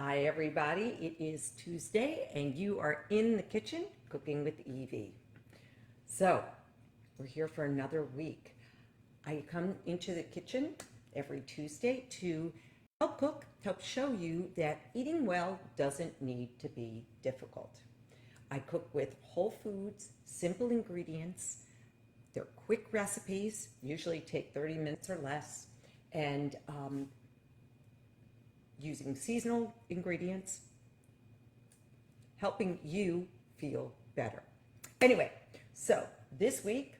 Hi everybody, it is Tuesday and you are in the kitchen cooking with Evey. So, we're here for another week. I come into the kitchen every Tuesday to help cook, help show you that eating well doesn't need to be difficult. I cook with whole foods, simple ingredients. They're quick recipes, usually take 30 minutes or less, and using seasonal ingredients, helping you feel better. Anyway, so this week,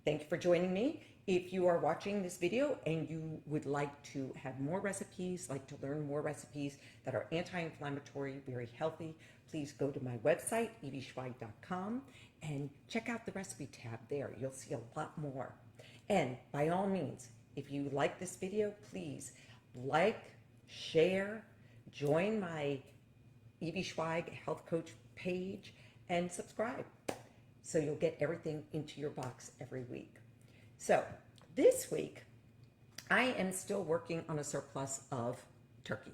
thank you for joining me. If you are watching this video and you would like to have more recipes, like to learn more recipes that are anti-inflammatory, very healthy, please go to my website, eveyschweig.com, and check out the recipe tab there. You'll see a lot more. And by all means, if you like this video, please like, share, join my Evey Schweig Health Coach page, and subscribe so you'll get everything into your box every week. So this week, I am still working on a surplus of turkey.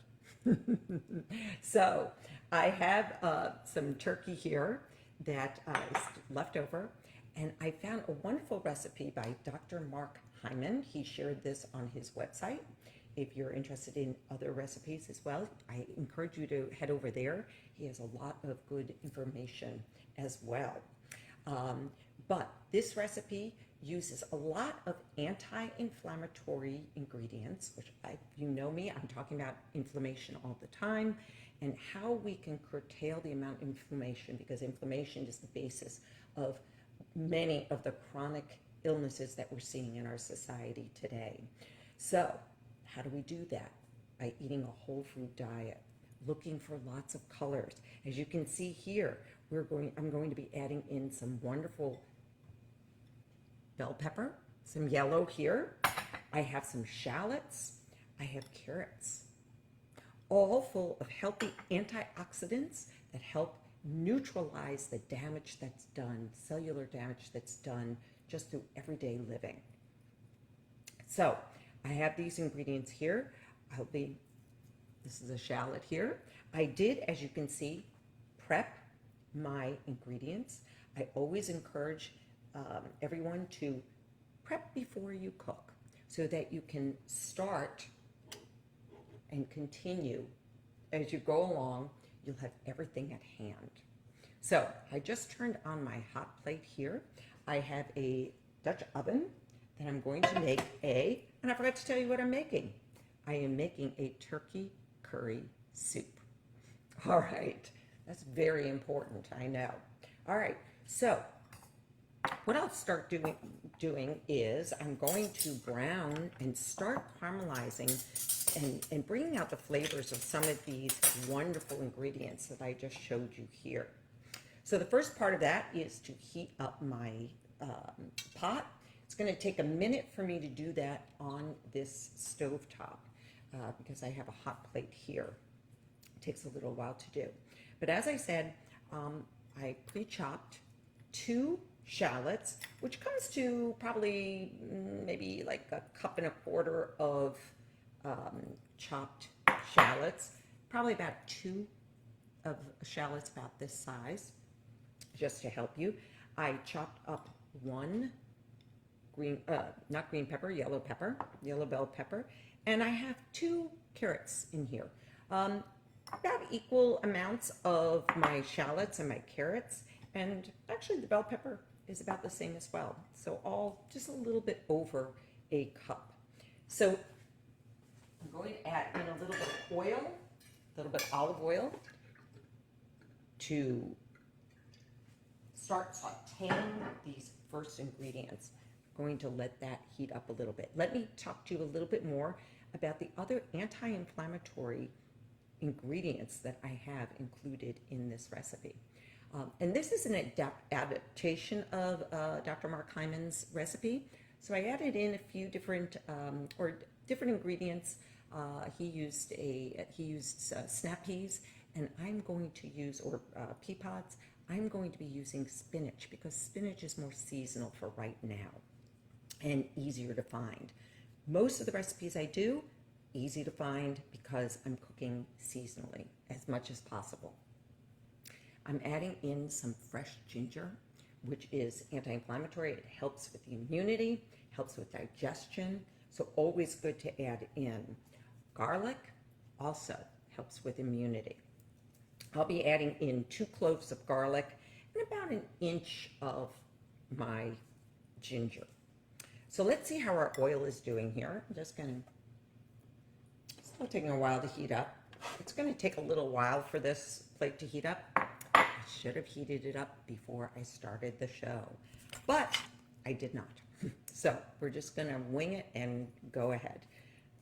So I have some turkey here that is left over, and I found a wonderful recipe by Dr. Mark Hyman. He shared this on his website. If you're interested in other recipes as well, I encourage you to head over there. He has a lot of good information as well. But this recipe uses a lot of anti-inflammatory ingredients, which you know me, I'm talking about inflammation all the time, and how we can curtail the amount of inflammation, because inflammation is the basis of many of the chronic illnesses that we're seeing in our society today. So, how do we do that? By eating a whole food diet, looking for lots of colors. As you can see here, I'm going to be adding in some wonderful bell pepper, some yellow here. I have some shallots. I have carrots, all full of healthy antioxidants that help neutralize the damage that's done, cellular damage that's done just through everyday living. So, I have these ingredients here. This is a shallot here. I did, as you can see, prep my ingredients. I always encourage everyone to prep before you cook so that you can start and continue as you go along. You'll have everything at hand. So I just turned on my hot plate here. I have a Dutch oven that I'm going to make and I forgot to tell you what I'm making. I am making a turkey curry soup. All right, that's very important, I know. All right, so what I'll start doing is I'm going to brown and start caramelizing and bringing out the flavors of some of these wonderful ingredients that I just showed you here. So the first part of that is to heat up my pot. It's going to take a minute for me to do that on this stovetop because I have a hot plate here. It takes a little while to do. But as I said, I pre-chopped 2 shallots, which comes to probably maybe like a cup and a quarter of chopped shallots, probably about 2 of shallots about this size, just to help you. I chopped up 1 yellow bell pepper, and I have 2 carrots in here. About equal amounts of my shallots and my carrots, and actually the bell pepper is about the same as well. So all just a little bit over a cup. So I'm going to add in a little bit of oil, a little bit of olive oil, to start sauteing these first ingredients. Going to let that heat up a little bit. Let me talk to you a little bit more about the other anti-inflammatory ingredients that I have included in this recipe. And this is an adaptation of Dr. Mark Hyman's recipe. So I added in a few different ingredients. He used snap peas, and I'm going to use pea pods. I'm going to be using spinach because spinach is more seasonal for right now and easier to find. Most of the recipes I do easy to find because I'm cooking seasonally as much as possible. I'm adding in some fresh ginger, which is anti-inflammatory. It helps with the immunity, helps with digestion, so always good to add in. Garlic also helps with immunity. I'll be adding in 2 cloves of garlic and about an inch of my ginger. So let's see how our oil is doing here. I'm just going to, it's still taking a while to heat up. It's going to take a little while for this plate to heat up. I should have heated it up before I started the show, but I did not. So we're just going to wing it and go ahead.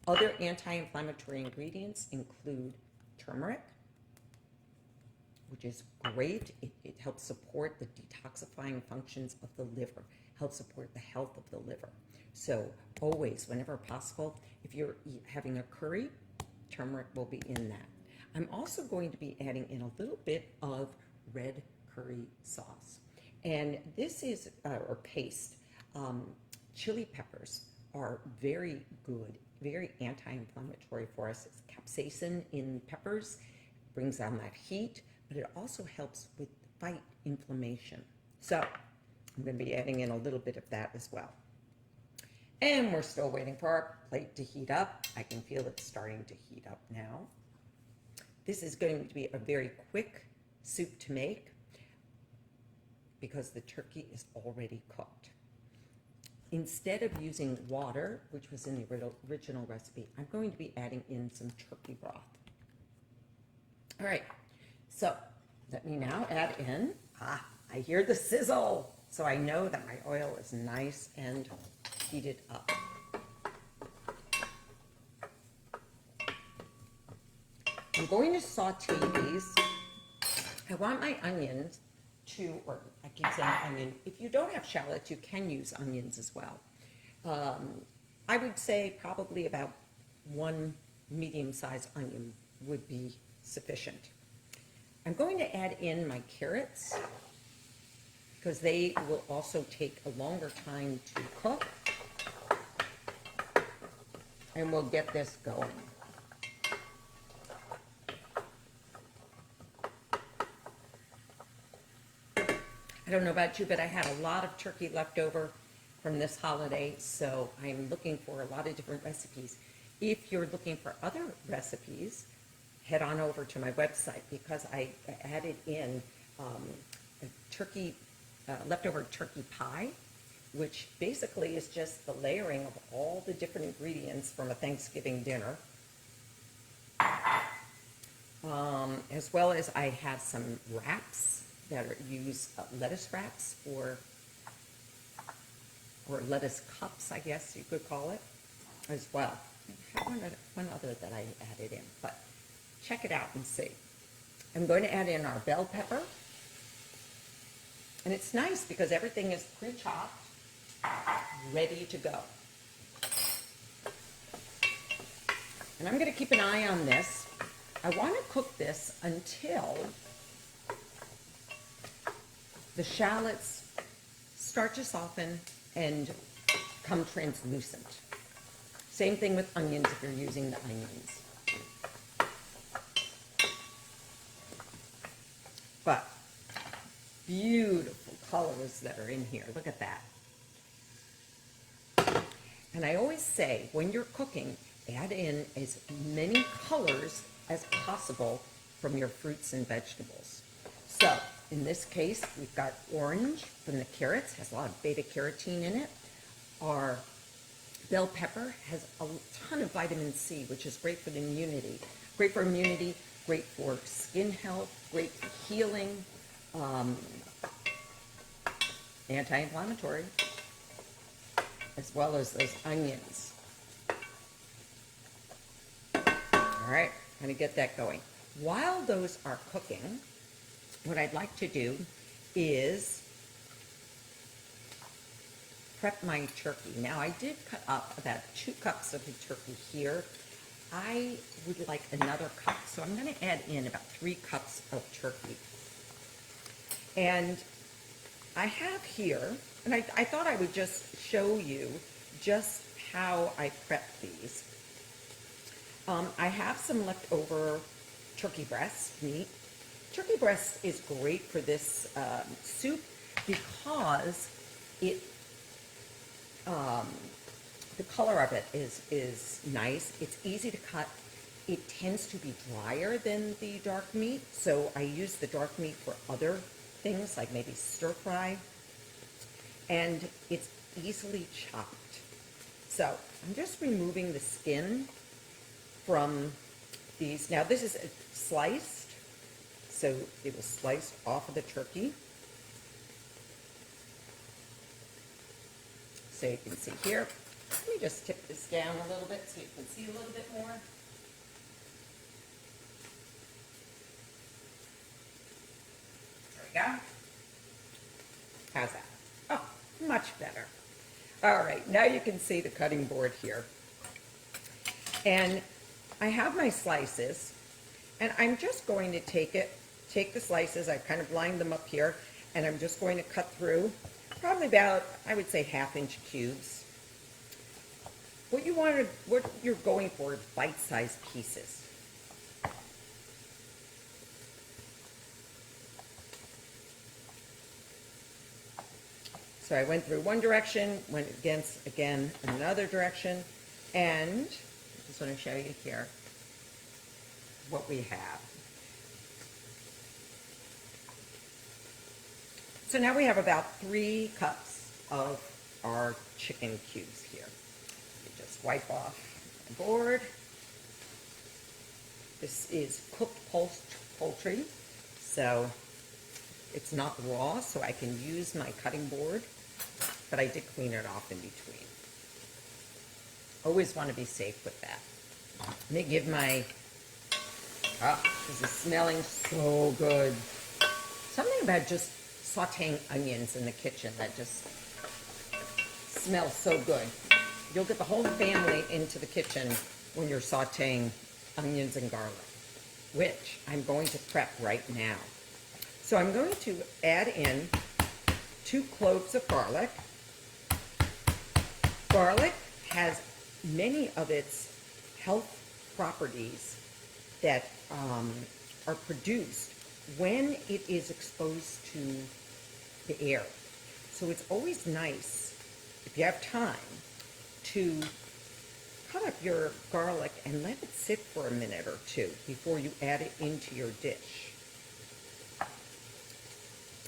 Other anti-inflammatory ingredients include turmeric, which is great. It helps support the detoxifying functions of the liver, helps support the health of the liver. So always, whenever possible, if you're having a curry, turmeric will be in that. I'm also going to be adding in a little bit of red curry sauce. And this is, or paste, chili peppers are very good, very anti-inflammatory for us. It's capsaicin in peppers, brings down that heat, but it also helps with fight inflammation. So I'm going to be adding in a little bit of that as well. And we're still waiting for our plate to heat up. I can feel it starting to heat up now. This is going to be a very quick soup to make because the turkey is already cooked. Instead of using water, which was in the original recipe, I'm going to be adding in some turkey broth. All right, so let me now add in, I hear the sizzle, so I know that my oil is nice and heated up. I'm going to saute these. I want my onions to, or I keep saying onion. If you don't have shallots, you can use onions as well. I would say probably about 1 medium-sized onion would be sufficient. I'm going to add in my carrots because they will also take a longer time to cook. And we'll get this going. I don't know about you, but I had a lot of turkey left over from this holiday, so I'm looking for a lot of different recipes. If you're looking for other recipes, head on over to my website because I added in a turkey, leftover turkey pie, which basically is just the layering of all the different ingredients from a Thanksgiving dinner. As well as I have some wraps that are lettuce wraps or lettuce cups, I guess you could call it, as well. I have one other that I added in, but check it out and see. I'm going to add in our bell pepper. And it's nice because everything is pre-chopped, ready to go. And I'm going to keep an eye on this. I want to cook this until the shallots start to soften and come translucent. Same thing with onions if you're using the onions. But beautiful colors that are in here. Look at that. And I always say, when you're cooking, add in as many colors as possible from your fruits and vegetables. So, in this case, we've got orange from the carrots, has a lot of beta-carotene in it. Our bell pepper has a ton of vitamin C, which is great for the immunity. Great for immunity, great for skin health, great for healing, anti-inflammatory, as well as those onions. All right, I'm going to get that going. While those are cooking, what I'd like to do is prep my turkey. Now, I did cut up about 2 cups of the turkey here. I would like another cup, so I'm going to add in about 3 cups of turkey. And I have here, and I thought I would just show you just how I prep these. I have some leftover turkey breast meat. Turkey breast is great for this soup because it, the color of it is nice. It's easy to cut. It tends to be drier than the dark meat, so I use the dark meat for other things like maybe stir fry, and it's easily chopped. So I'm just removing the skin from these. Now this is sliced, so it was sliced off of the turkey. So you can see here. Let me just tip this down a little bit so you can see a little bit more. There we go. How's that? Oh, much better. All right, now you can see the cutting board here. And I have my slices, and I'm just going to take the slices, I've kind of lined them up here, and I'm just going to cut through probably about, I would say, 1/2-inch cubes. What you're going for is bite-sized pieces. So I went through one direction, went again another direction, and I just want to show you here what we have. So now we have about 3 cups of our chicken cubes here. You just wipe off the board. This is cooked poultry, so it's not raw, so I can use my cutting board, but I did clean it off in between. Always want to be safe with that. Let me give my, this is smelling so good. Something about just sauteing onions in the kitchen that just smells so good. You'll get the whole family into the kitchen when you're sauteing onions and garlic, which I'm going to prep right now. So I'm going to add in 2 cloves of garlic. Garlic has many of its health properties that are produced when it is exposed to the air. So it's always nice, if you have time, to cut up your garlic and let it sit for a minute or 2 before you add it into your dish.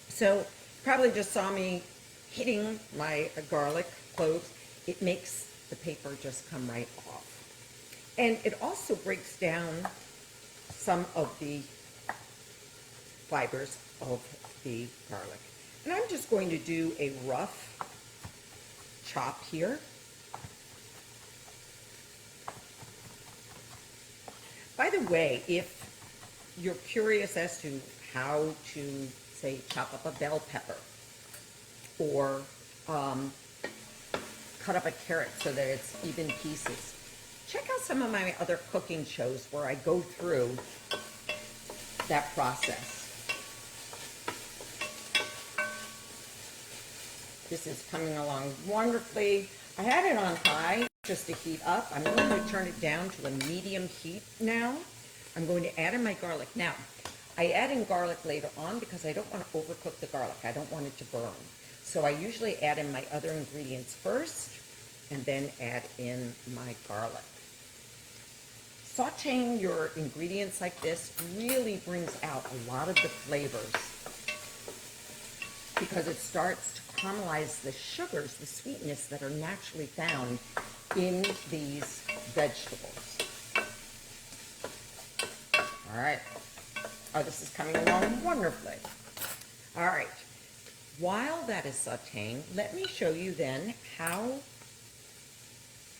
So probably just saw me hitting my garlic cloves. It makes the paper just come right off. And it also breaks down some of the fibers of the garlic. And I'm just going to do a rough chop here. By the way, if you're curious as to how to, say, chop up a bell pepper or cut up a carrot so that it's even pieces, check out some of my other cooking shows where I go through that process. This is coming along wonderfully. I had it on high just to heat up. I'm going to turn it down to a medium heat now. I'm going to add in my garlic. Now, I add in garlic later on because I don't want to overcook the garlic. I don't want it to burn. So I usually add in my other ingredients first and then add in my garlic. Sauteing your ingredients like this really brings out a lot of the flavors because it starts to caramelize the sugars, the sweetness that are naturally found in these vegetables. All right. Oh, this is coming along wonderfully. All right. While that is sauteing, let me show you then how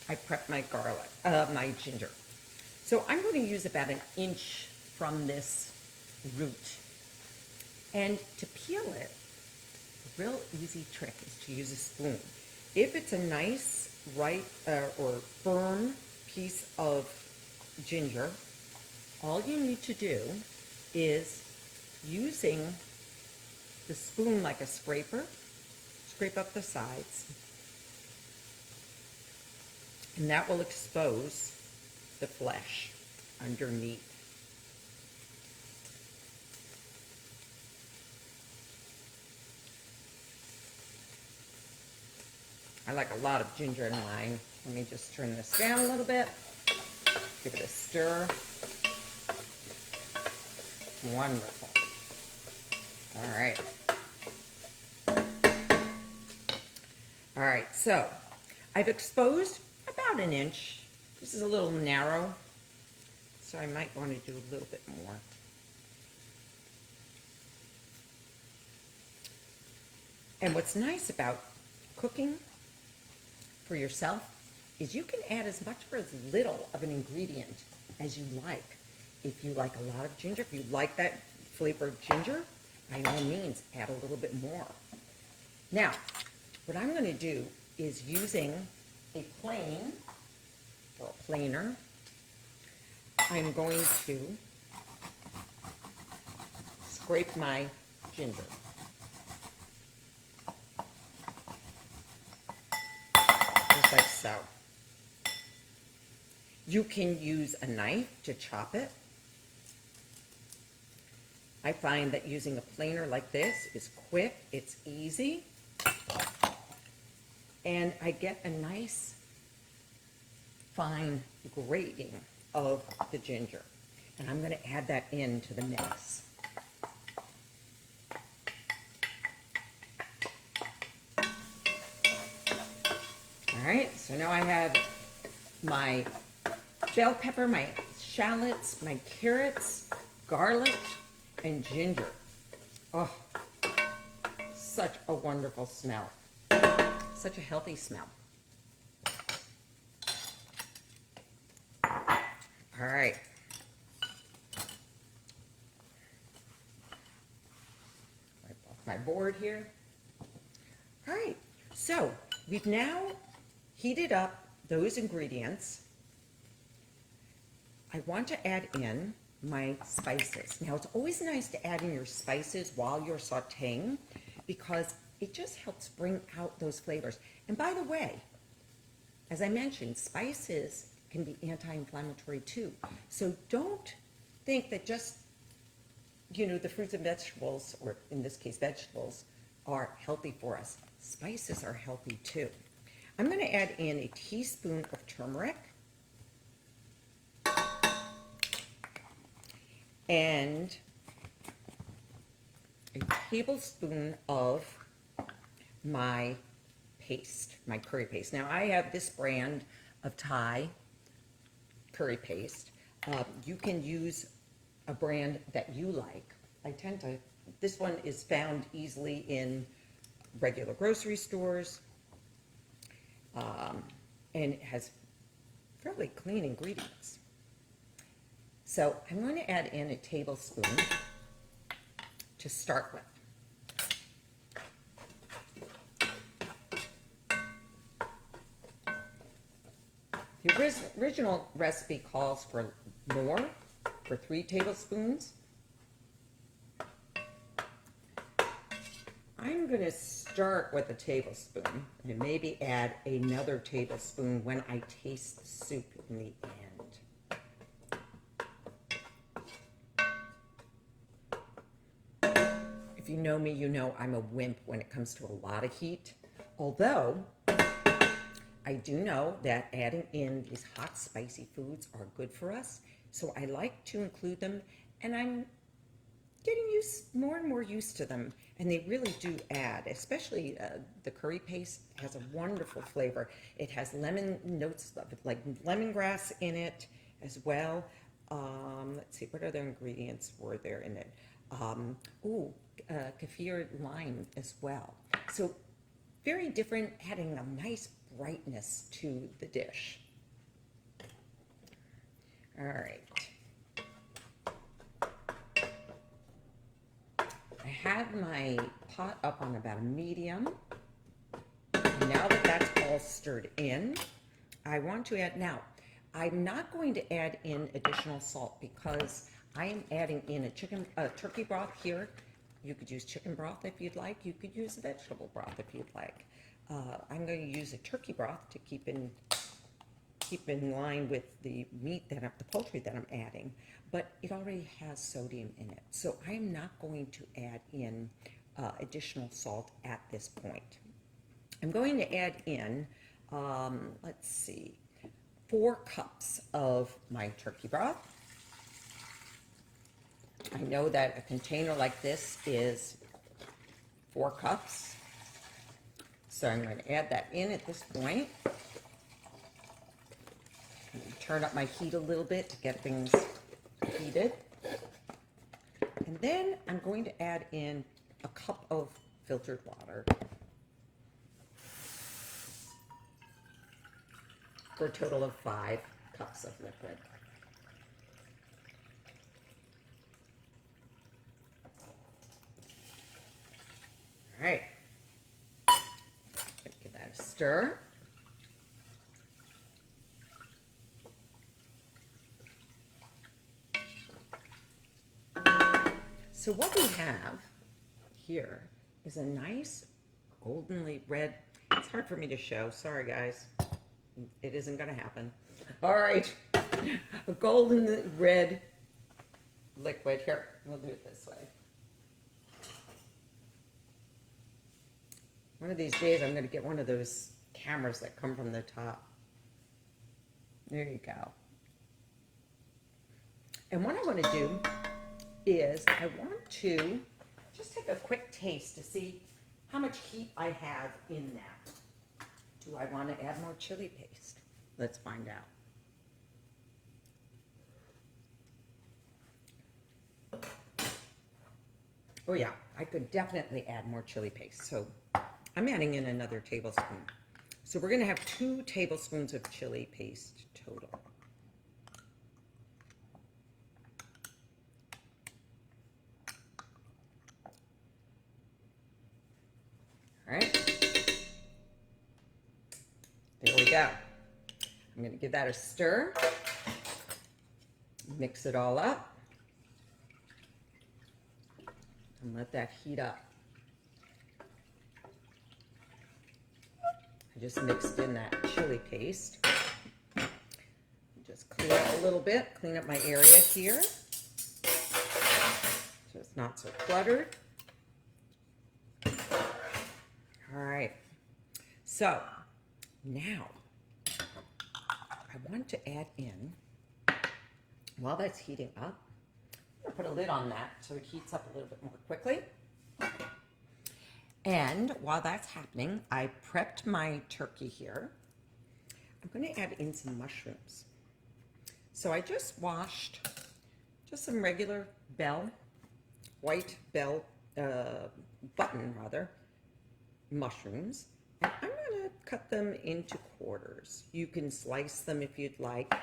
I prep my garlic, my ginger. So I'm going to use about 1 inch from this root. And to peel it, a real easy trick is to use a spoon. If it's a nice, ripe, or firm piece of ginger, all you need to do is, using the spoon like a scraper, scrape up the sides, and that will expose the flesh underneath. I like a lot of ginger in mine. Let me just turn this down a little bit. Give it a stir. Wonderful. All right. All right, so I've exposed about an inch. This is a little narrow, so I might want to do a little bit more. And what's nice about cooking for yourself is you can add as much or as little of an ingredient as you like. If you like a lot of ginger, if you like that flavor of ginger, by all means, add a little bit more. Now, what I'm going to do is using a plane, or a planer, I'm going to scrape my ginger. Just like so. You can use a knife to chop it. I find that using a planer like this is quick, it's easy, and I get a nice fine grating of the ginger. And I'm going to add that into the mix. All right, so now I have my bell pepper, my shallots, my carrots, garlic, and ginger. Oh, such a wonderful smell. Such a healthy smell. All right. Wipe off my board here. All right, so we've now heated up those ingredients. I want to add in my spices. Now, it's always nice to add in your spices while you're sauteing because it just helps bring out those flavors. And by the way, as I mentioned, spices can be anti-inflammatory too. So don't think that just, the fruits and vegetables, or in this case vegetables, are healthy for us. Spices are healthy too. I'm going to add in a teaspoon of turmeric and a tablespoon of my paste, my curry paste. Now, I have this brand of Thai curry paste. You can use a brand that you like. This one is found easily in regular grocery stores, and it has fairly clean ingredients. So I'm going to add in a tablespoon to start with. The original recipe calls for more, for 3 tablespoons. I'm going to start with a tablespoon and maybe add another tablespoon when I taste the soup in the end. If you know me, you know I'm a wimp when it comes to a lot of heat. Although, I do know that adding in these hot, spicy foods are good for us. So I like to include them, and I'm getting more and more used to them. And they really do add, especially the curry paste has a wonderful flavor. It has lemon notes, like lemongrass in it as well. Let's see, what other ingredients were there in it? Kaffir lime as well. So very different, adding a nice brightness to the dish. All right. I have my pot up on about a medium. Now that that's all stirred in, I want to add, now, I'm not going to add in additional salt because I am adding in a turkey broth here. You could use chicken broth if you'd like. You could use vegetable broth if you'd like. I'm going to use a turkey broth to keep in keep in line with the meat that the poultry that I'm adding, but it already has sodium in it. So I'm not going to add in additional salt at this point. I'm going to add in, let's see, 4 cups of my turkey broth. I know that a container like this is 4 cups. So I'm going to add that in at this point. Turn up my heat a little bit to get things heated. And then I'm going to add in a cup of filtered water for a total of 5 cups of liquid. All right, give that a stir. So what we have here is a nice goldenly red, it's hard for me to show, sorry guys, it isn't going to happen. All right, a golden red liquid. Here, we'll do it this way. One of these days I'm going to get one of those cameras that come from the top. There you go. And what I want to do is I want to just take a quick taste to see how much heat I have in that. Do I want to add more chili paste? Let's find out. Oh yeah, I could definitely add more chili paste. So I'm adding in another tablespoon. So we're going to have 2 tablespoons of chili paste total. All right, there we go. I'm going to give that a stir, mix it all up, and let that heat up. I just mixed in that chili paste. Just clean up a little bit, clean up my area here so it's not so cluttered. All right, so now I want to add in, while that's heating up, I'm going to put a lid on that so it heats up a little bit more quickly. And while that's happening, I prepped my turkey here. I'm going to add in some mushrooms. So I just washed just some regular white bell button mushrooms, and I'm going to cut them into quarters. You can slice them if you'd like.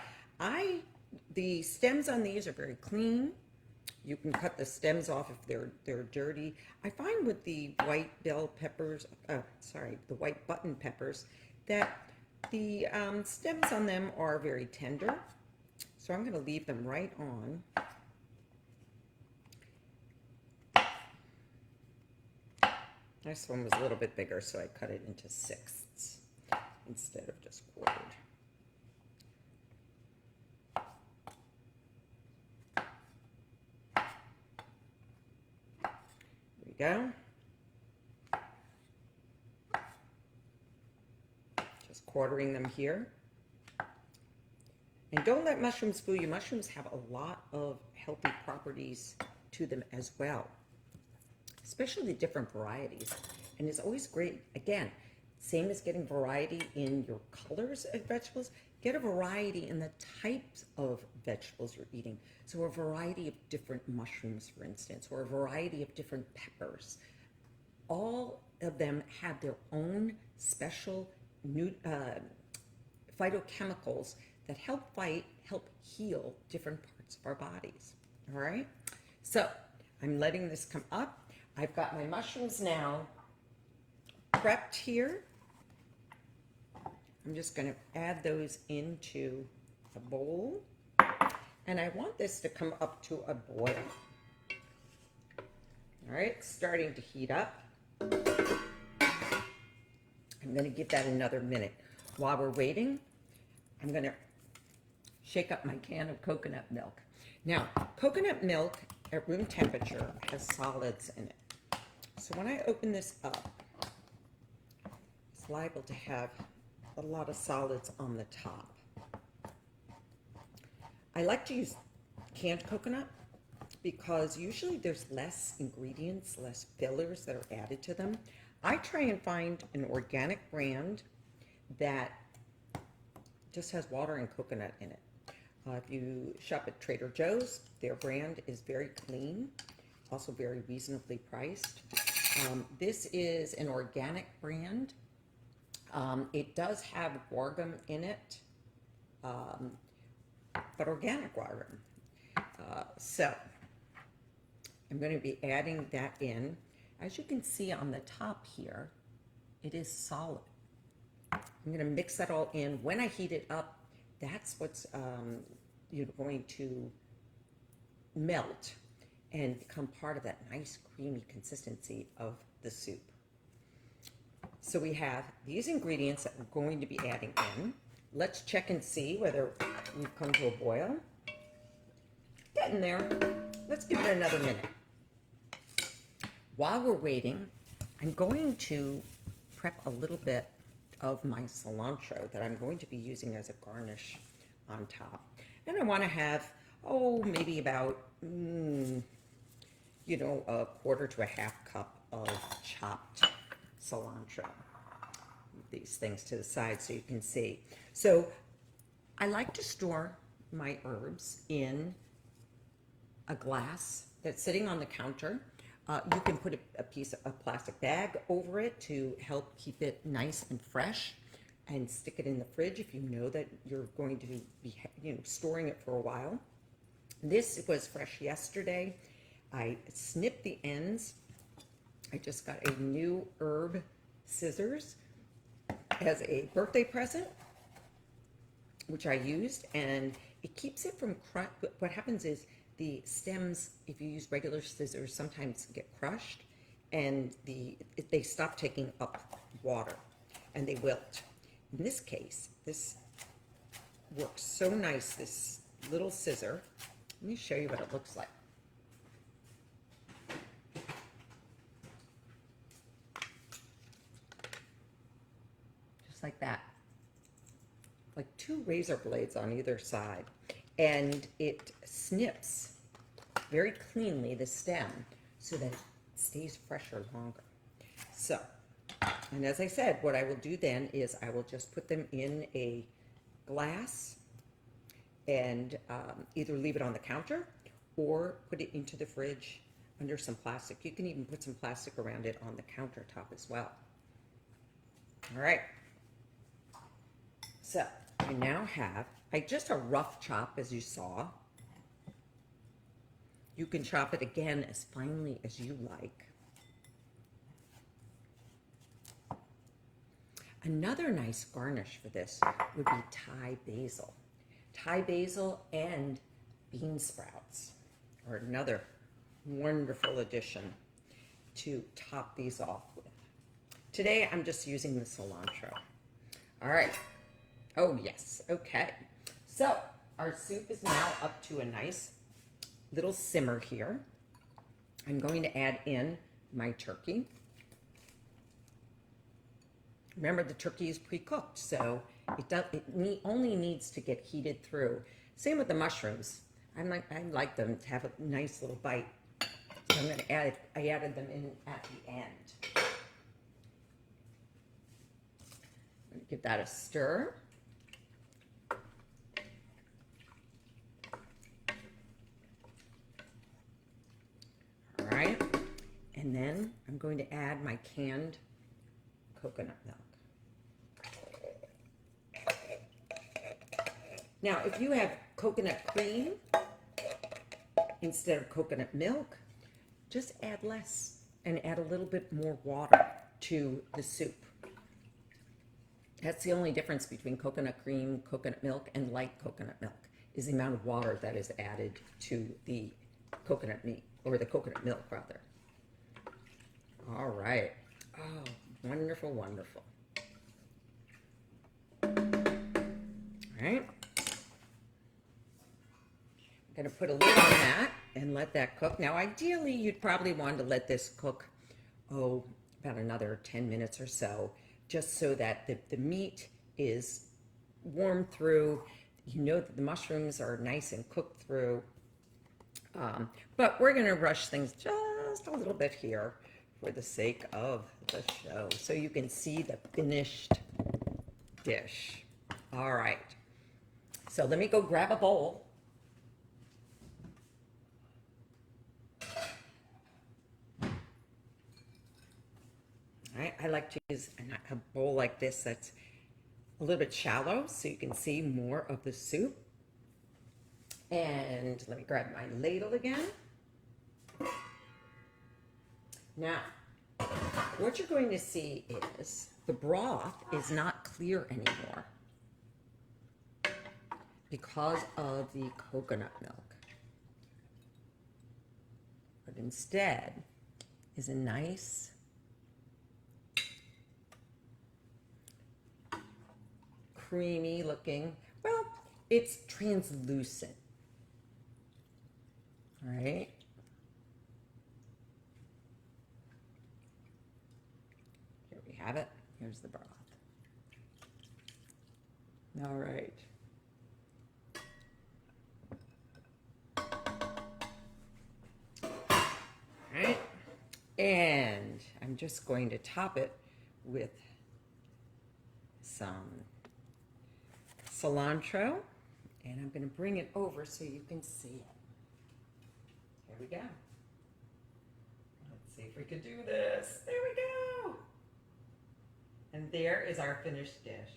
The stems on these are very clean. You can cut the stems off if they're dirty. I find with the white bell peppers, the white button peppers, that the stems on them are very tender. So I'm going to leave them right on. This one was a little bit bigger, so I cut it into 6ths instead of just quartered. There we go. Just quartering them here. And don't let mushrooms fool you. Mushrooms have a lot of healthy properties to them as well, especially the different varieties. And it's always great, again, same as getting variety in your colors of vegetables, get a variety in the types of vegetables you're eating. So a variety of different mushrooms, for instance, or a variety of different peppers. All of them have their own special phytochemicals that help heal different parts of our bodies. All right? So I'm letting this come up. I've got my mushrooms now prepped here. I'm just going to add those into a bowl. And I want this to come up to a boil. All right, it's starting to heat up. I'm going to give that another minute. While we're waiting, I'm going to shake up my can of coconut milk. Now, coconut milk at room temperature has solids in it. So when I open this up, it's liable to have a lot of solids on the top. I like to use canned coconut because usually there's less ingredients, less fillers that are added to them. I try and find an organic brand that just has water and coconut in it. If you shop at Trader Joe's, their brand is very clean, also very reasonably priced. This is an organic brand. It does have guar in it, but organic guar. So I'm going to be adding that in. As you can see on the top here, it is solid. I'm going to mix that all in. When I heat it up, that's what's going to melt and become part of that nice creamy consistency of the soup. So we have these ingredients that we're going to be adding in. Let's check and see whether we've come to a boil. Getting there. Let's give it another minute. While we're waiting, I'm going to prep a little bit of my cilantro that I'm going to be using as a garnish on top. And I want to have, maybe about, a quarter to a half cup of chopped cilantro. These things to the side so you can see. So I like to store my herbs in a glass that's sitting on the counter. You can put a piece of a plastic bag over it to help keep it nice and fresh, and stick it in the fridge if you know that you're going to be storing it for a while. This was fresh yesterday. I snipped the ends. I just got a new herb scissors as a birthday present, which I used, and it keeps it from what happens is the stems, if you use regular scissors, sometimes get crushed, and they stop taking up water, and they wilt. In this case, this works so nice, this little scissor. Let me show you what it looks like. Just like that. Like two razor blades on either side. And it snips very cleanly the stem so that it stays fresher longer. So, and as I said, what I will do then is I will just put them in a glass and either leave it on the counter or put it into the fridge under some plastic. You can even put some plastic around it on the countertop as well. All right. So I now have just a rough chop, as you saw. You can chop it again as finely as you like. Another nice garnish for this would be Thai basil. Thai basil and bean sprouts are another wonderful addition to top these off with. Today I'm just using the cilantro. All right. Oh yes, okay. So our soup is now up to a nice little simmer here. I'm going to add in my turkey. Remember, the turkey is pre-cooked, so it only needs to get heated through. Same with the mushrooms. I like them to have a nice little bite. So I'm going to I added them in at the end. I'm going to give that a stir. All right, and then I'm going to add my canned coconut milk. Now, if you have coconut cream instead of coconut milk, just add less and add a little bit more water to the soup. That's the only difference between coconut cream, coconut milk, and light coconut milk, is the amount of water that is added to the coconut meat, or the coconut milk, rather. All right. Oh, wonderful, wonderful. All right. I'm going to put a lid on that and let that cook. Now, ideally, you'd probably want to let this cook, about another 10 minutes or so, just so that the meat is warm through. You know that the mushrooms are nice and cooked through. But we're going to rush things just a little bit here for the sake of the show, so you can see the finished dish. All right. So let me go grab a bowl. All right, I like to use a bowl like this that's a little bit shallow so you can see more of the soup. And let me grab my ladle again. Now, what you're going to see is the broth is not clear anymore because of the coconut milk. But instead is a nice creamy looking, well, it's translucent. All right. Here we have it. Here's the broth. All right. All right. And I'm just going to top it with some cilantro, and I'm going to bring it over so you can see it. Here we go. Let's see if we can do this. There we go. And there is our finished dish.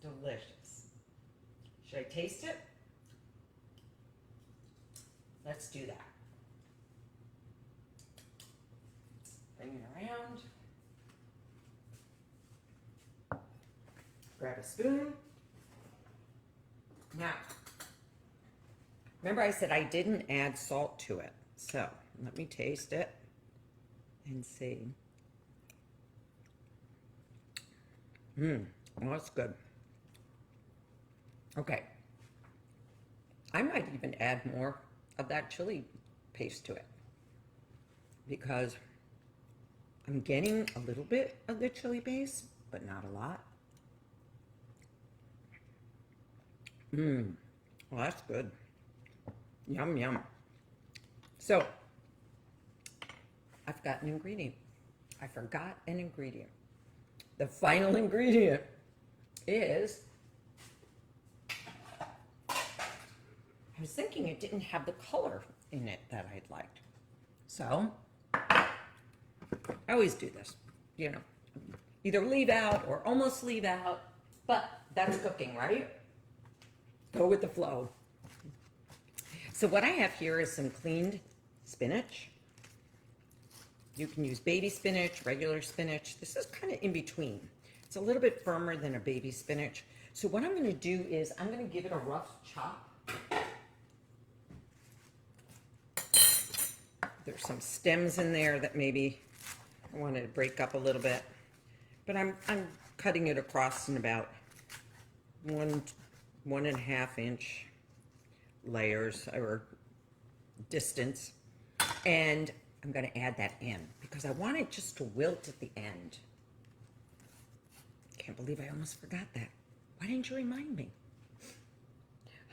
Delicious. Should I taste it? Let's do that. Bring it around. Grab a spoon. Now, remember I said I didn't add salt to it. So let me taste it and see. Well, that's good. Okay. I might even add more of that chili paste to it because I'm getting a little bit of the chili paste, but not a lot. Well, that's good. Yum, yum. So, I forgot an ingredient. I forgot an ingredient. The final ingredient is, I was thinking it didn't have the color in it that I'd liked. So, I always do this, you know, either leave out or almost leave out, but that's cooking, right? Go with the flow. So what I have here is some cleaned spinach. You can use baby spinach, regular spinach. This is kind of in between. It's a little bit firmer than a baby spinach. So what I'm going to do is I'm going to give it a rough chop. There's some stems in there that maybe I wanted to break up a little bit, but I'm cutting it across in about 1.5 inch layers or distance, and I'm going to add that in because I want it just to wilt at the end. Can't believe I almost forgot that. Why didn't you remind me?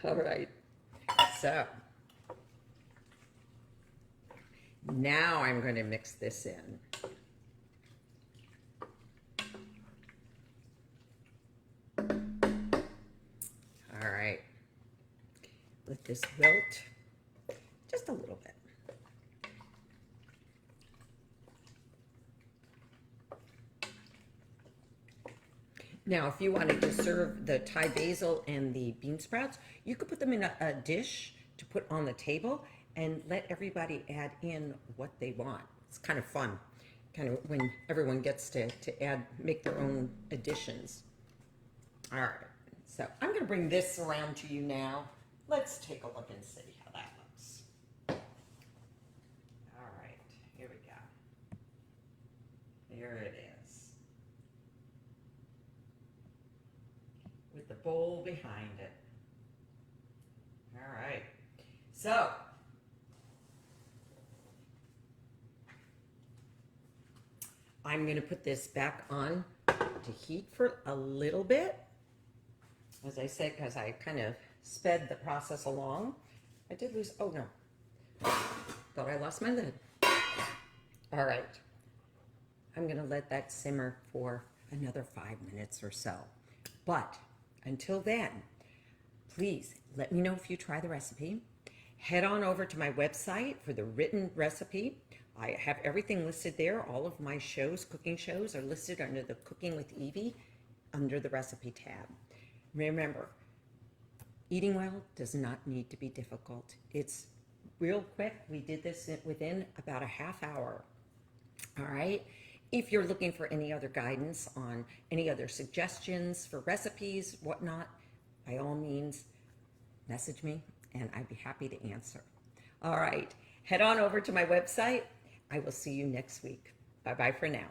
All right, so now I'm going to mix this in. All right, let this wilt just a little bit. Now, if you wanted to serve the Thai basil and the bean sprouts, you could put them in a dish to put on the table and let everybody add in what they want. It's kind of fun, kind of when everyone gets to make their own additions. All right, so I'm going to bring this around to you now. Let's take a look and see how that looks. All right, here we go. There it is. With pull behind it. All right. So, I'm going to put this back on to heat for a little bit. As I said, because I kind of sped the process along. I did lose, oh no, thought I lost my lid. All right, I'm gonna let that simmer for another 5 minutes or so. But until then, please let me know if you try the recipe. Head on over to my website for the written recipe. I have everything listed there. All of my shows, cooking shows, are listed under the Cooking with Evey under the recipe tab. Remember, eating well does not need to be difficult. It's real quick. We did this within about a half hour. All right. If you're looking for any other guidance on any other suggestions for recipes, whatnot, by all means, message me and I'd be happy to answer. All right. Head on over to my website. I will see you next week. Bye-bye for now.